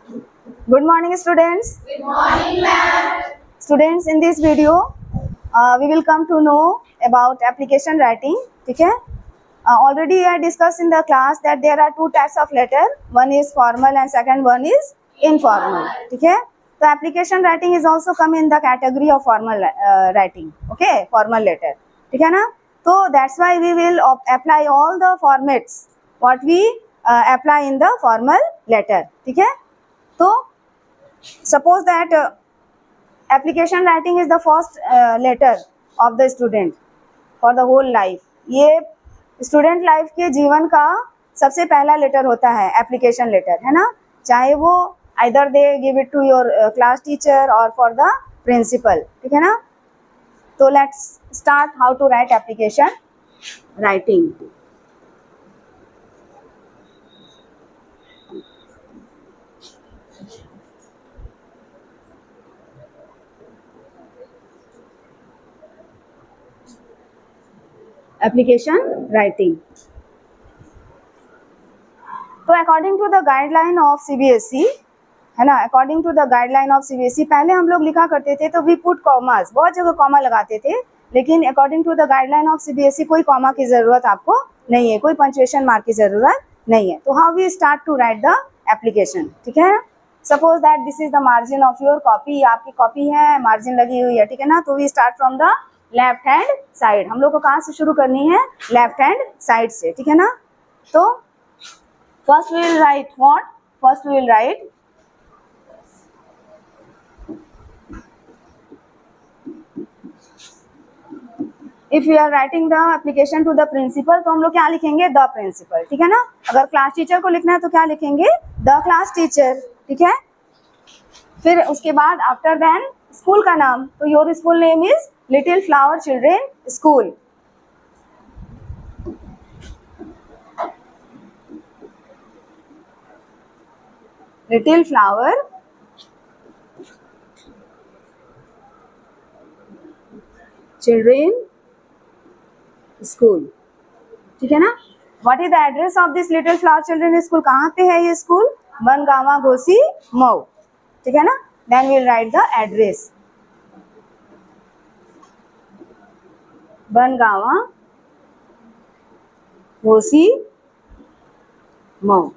Good morning, students. Good morning, ma'am. Students, in this video, we will come to know about application writing. ठीक है? Already I discussed in the class that there are two types of letter. One is formal and second one is informal. ठीक है? So application writing is also come in the category of formal writing. Okay, formal letter. ठीक है ना? So that's why we will apply all the formats what we apply in the formal letter. ठीक है? तो suppose that application writing is the first letter of the student for the whole life. ये student life के जीवन का सबसे पहला letter होता है एप्लीकेशन लेटर, है ना. चाहे वो either they give it to your class teacher और फॉर द प्रिंसिपल. ठीक है ना. तो let's start how to write application writing. Application writing. तो according to the guideline of CBSE, है ना, according to the guideline of CBSE पहले हम लोग लिखा करते थे तो वी पुट कॉमास, बहुत जगह कॉमा लगाते थे. लेकिन according to the guideline of CBSE कोई कॉमा की ज़रूरत आपको नहीं है, कोई पंचुएशन मार्क की ज़रूरत नहीं है. तो how we start to write the application. ठीक है. Suppose that this is the margin of your copy. आपकी कॉपी है, मार्जिन लगी हुई है. ठीक है ना. तो we start from the left hand side. हम लोग को कहाँ से शुरू करनी है? लेफ्ट हैंड साइड से. ठीक है ना. तो first we will write what? First we will write if we are writing the application to the principal तो हम लोग क्या लिखेंगे? The principal. ठीक है ना. अगर क्लास टीचर को लिखना है तो क्या लिखेंगे? The class teacher. ठीक है. फिर उसके बाद आफ्टर देन स्कूल का नाम. तो your school name is little flower children school. Little flower children school. ठीक है ना. What is the address of this little flower children school? कहाँ पे है ये स्कूल? बनगावा घोसी मऊ. ठीक है ना. Then will write the address. Bangawa Ghosi Mau.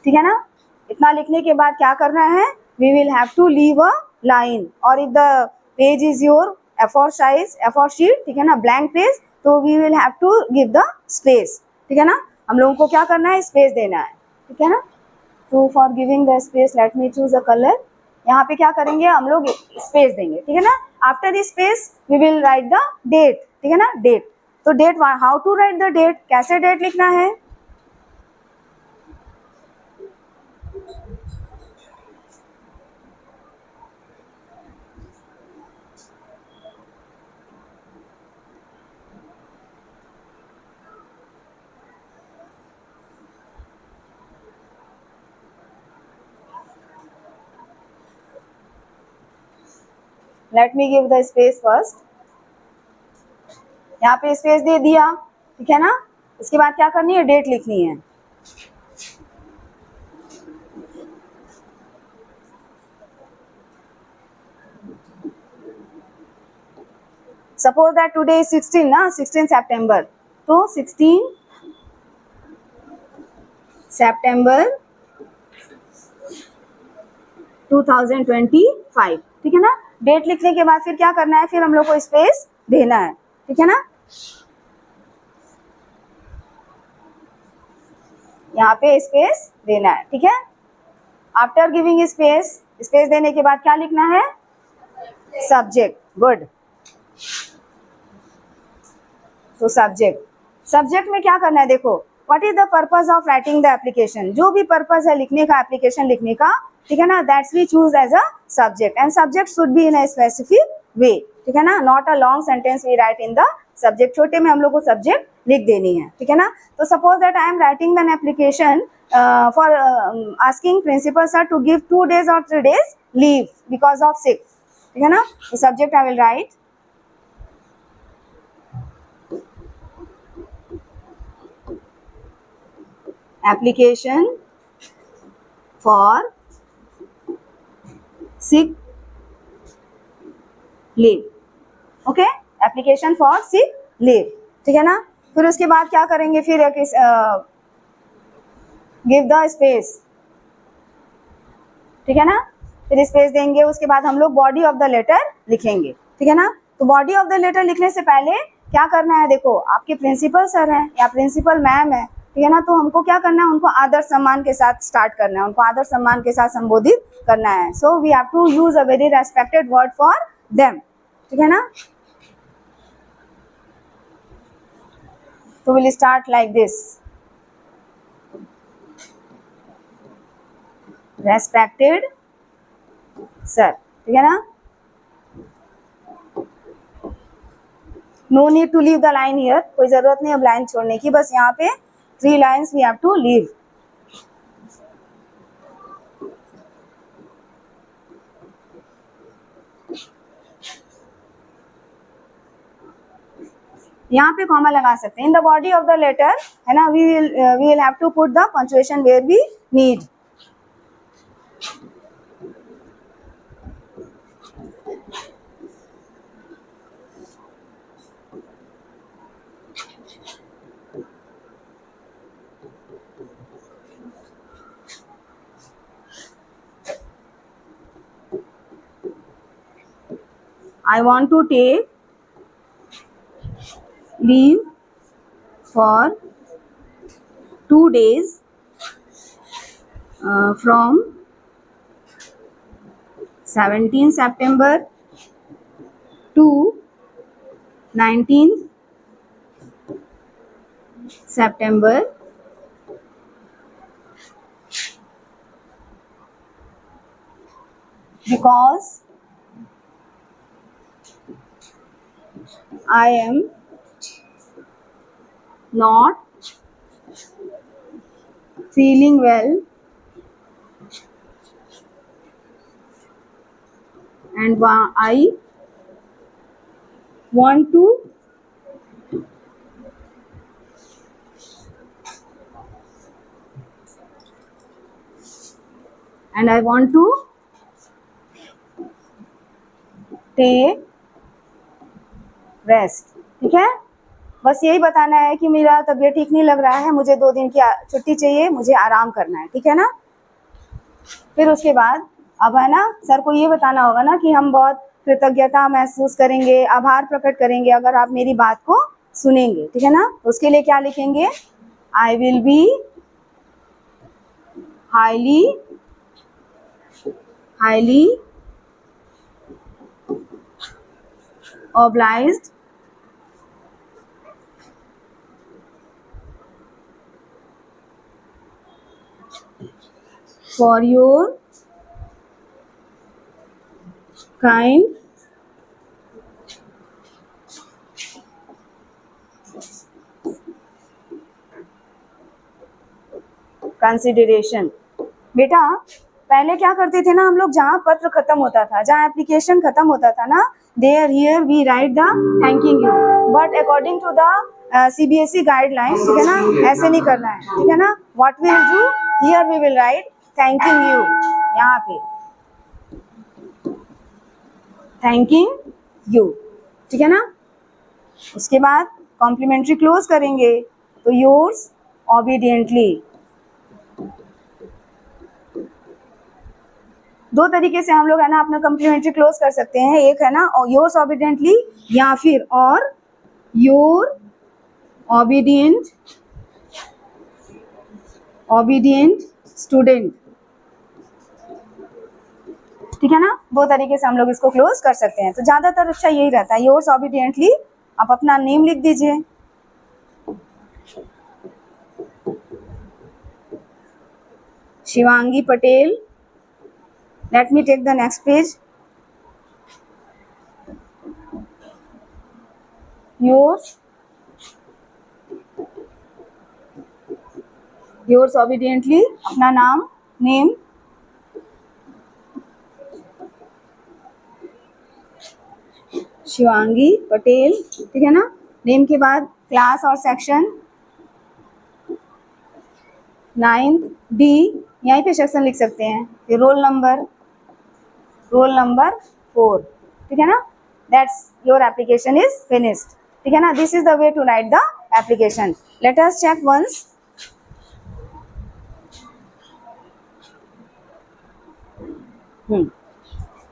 ठीक है ना. इतना लिखने के बाद क्या करना है? We will have to leave a line. और if the page is your A4 size, A4 sheet, ठीक है ना, ब्लैंक पेज, तो we will have to give the space. ठीक है ना. हम लोगों को क्या करना है? स्पेस देना है. ठीक है ना. तो for giving the space let me choose a colour. यहाँ पे क्या करेंगे? हम लोग स्पेस देंगे. ठीक है ना. After the space we will write the date. ठीक है ना. डेट. तो date, how to write the date? कैसे डेट लिखना है? Let me give the space first. यहाँ पे स्पेस दे दिया. ठीक है ना. इसके बाद क्या करनी है? डेट लिखनी है. सपोज दैट टुडे इज 16 ना, 16 सितंबर. तो 16 सितंबर 2025. ठीक है ना. डेट लिखने के बाद फिर क्या करना है? फिर हम लोग को स्पेस देना है. ठीक है ना. यहाँ पे स्पेस देना है. ठीक है. आफ्टर गिविंग स्पेस, स्पेस देने के बाद क्या लिखना है? सब्जेक्ट. गुड. तो सब्जेक्ट में क्या करना है? देखो, what is the purpose of writing the application. जो भी पर्पज है लिखने का, एप्लीकेशन लिखने का, ठीक है ना, that's we choose as a subject. And subject should be in a specific way. ठीक है ना. Not a long sentence we write in the subject. छोटे में हम लोग को सब्जेक्ट लिख देनी है. ठीक है ना. तो suppose that I am writing an application for asking principal sir to give 2 days or 3 days leave because of sick. ठीक है ना. तो subject I will write application for sick leave. Okay, application for sick leave, ठीक है ना। फिर उसके बाद क्या करेंगे, फिर गिव द स्पेस, ठीक है ना, फिर स्पेस देंगे। उसके बाद हम लोग बॉडी ऑफ द लेटर लिखेंगे, ठीक है ना। तो बॉडी ऑफ द लेटर लिखने से पहले क्या करना है, देखो आपके प्रिंसिपल सर हैं या प्रिंसिपल मैम है, ठीक है ना, तो हमको क्या करना है, उनको आदर सम्मान के साथ स्टार्ट करना है, उनको आदर सम्मान के साथ संबोधित करना है। So we have to use a very respected word for them, ठीक है ना। तो will start like this, respected sir, ठीक है ना। No need to leave the line here, कोई जरूरत नहीं अब लाइन छोड़ने की, बस यहाँ पे 3 lines we have to leave. यहाँ पे कॉमा लगा सकते हैं। In the body of the letter, है ना, we will have to put the punctuation where we need. I want to take leave for 2 days from 17 September to 19 September because I am not feeling well and I want to take rest, ठीक है। बस यही बताना है कि मेरा तबीयत ठीक नहीं लग रहा है, मुझे 2 दिन की छुट्टी चाहिए, मुझे आराम करना है, ठीक है ना। फिर उसके बाद अब है ना, सर को ये बताना होगा ना कि हम बहुत कृतज्ञता महसूस करेंगे, आभार प्रकट करेंगे अगर आप मेरी बात को सुनेंगे, ठीक है ना। उसके लिए क्या लिखेंगे, I will be highly obliged for your kind consideration। बेटा पहले क्या करते थे ना हम लोग, जहाँ पत्र खत्म होता था, जहाँ एप्लीकेशन खत्म होता था ना, there here we write the thanking you, but according to the CBSE guideline, ठीक है ना, ऐसे नहीं करना है, ठीक है ना। What we will do, here we will write thanking you, यहाँ पे थैंकिंग यू, ठीक है ना। उसके बाद कॉम्प्लीमेंट्री क्लोज करेंगे, तो योर्स ऑबिडियंटली। 2 तरीके से हम लोग है ना अपना कम्प्लीमेंट्री क्लोज कर सकते हैं, एक है ना योर्स ऑबिडियंटली या फिर और योर ऑबिडियंट स्टूडेंट, ठीक है ना। 2 तरीके से हम लोग इसको क्लोज कर सकते हैं, तो ज्यादातर अच्छा यही रहता है, योर्स ऑबिडियंटली। आप अपना नेम लिख दीजिए, Shivangi Patel. Let me take the next page. Yours obediently, अपना नाम, नेम, शिवांगी पटेल, ठीक है ना। नेम के बाद क्लास और सेक्शन, 9th D, यहीं पे सेक्शन लिख सकते हैं, फिर रोल नंबर, रोल नंबर 4, ठीक है ना. That's your application is finished, ठीक है ना. This is the way to write the application. Let us check once.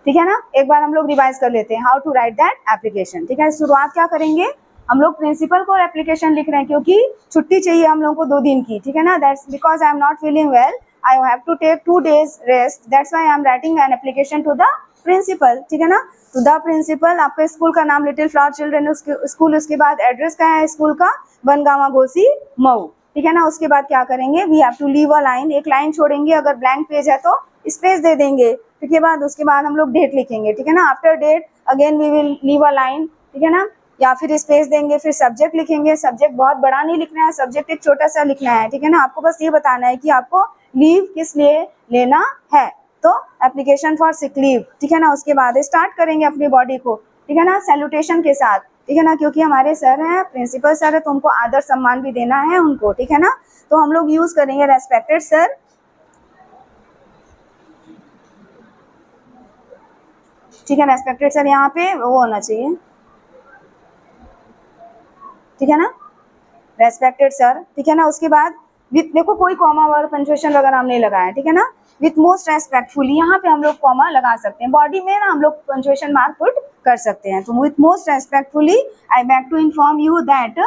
ठीक है ना. एक बार हम लोग रिवाइज कर लेते हैं how to write that application. ठीक है, शुरुआत क्या करेंगे, हम लोग प्रिंसिपल को एप्लीकेशन लिख रहे हैं क्योंकि छुट्टी चाहिए हम लोगों को 2 दिन की. ठीक है ना. That's because I am not feeling well, I have to take 2 days rest, that's why I am writing an application to the principal. ठीक है ना. टू द प्रिंसिपल, आपके स्कूल का नाम लिटिल फ्लावर चिल्ड्रन स्कूल, उसके बाद address क्या है स्कूल का, बनगावा घोसी मऊ. ठीक है ना. उसके बाद क्या करेंगे, we have to leave a line, एक लाइन छोड़ेंगे, अगर ब्लैंक पेज है तो स्पेस दे देंगे. ठीक है. बाद उसके बाद हम लोग डेट लिखेंगे. ठीक है ना. After date again we will leave a line. ठीक है ना. या फिर स्पेस देंगे, फिर सब्जेक्ट लिखेंगे. सब्जेक्ट बहुत बड़ा नहीं लिखना है, सब्जेक्ट एक छोटा सा लिखना है. ठीक है ना. आपको बस ये बताना है कि आपको लीव किस लिए लेना है, तो एप्लीकेशन फॉर सिक लीव. ठीक है ना. उसके बाद स्टार्ट करेंगे अपनी बॉडी को. ठीक है ना. सैल्यूटेशन के साथ. ठीक है ना. क्योंकि हमारे सर हैं, प्रिंसिपल सर है, तो उनको आदर सम्मान भी देना है उनको. ठीक है ना. तो हम लोग यूज करेंगे रेस्पेक्टेड सर. ठीक है. रेस्पेक्टेड सर यहाँ पे वो होना चाहिए. ठीक है ना. Respected sir. ठीक है ना. उसके बाद विथ, देखो कोई कॉमा वर्ड पंक्चुएशन वगैरह हम नहीं लगाया. ठीक है ना. विथ मोस्ट रेस्पेक्टफुली, यहाँ पे हम लोग कॉमा लगा सकते हैं. बॉडी में ना हम लोग पंक्चुएशन मार्क पुट कर सकते हैं. तो with most respectfully I beg to inform you that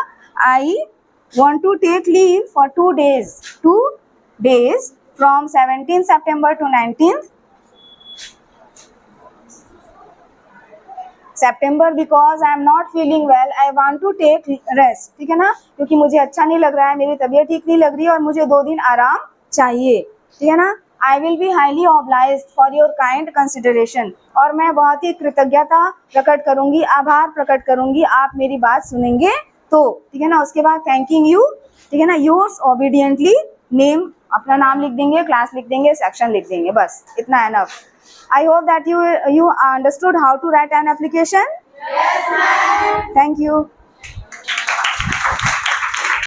I want to take leave for 2 days from 17th September to 19th September because I am not feeling well. I want to take rest. ठीक है ना. क्योंकि मुझे अच्छा नहीं लग रहा है, मेरी तबीयत ठीक नहीं लग रही है और मुझे 2 दिन आराम चाहिए. ठीक है ना. I will be highly obliged for your kind consideration. और मैं बहुत ही कृतज्ञता प्रकट करूंगी, आभार प्रकट करूंगी, आप मेरी बात सुनेंगे तो. ठीक है ना. उसके बाद थैंकिंग यू. ठीक है ना. योर्स ओबीडियंटली, नेम अपना नाम लिख देंगे, क्लास लिख देंगे, सेक्शन लिख देंगे, बस इतना enough. I hope that you understood how to write an application. Yes, ma'am. Thank you.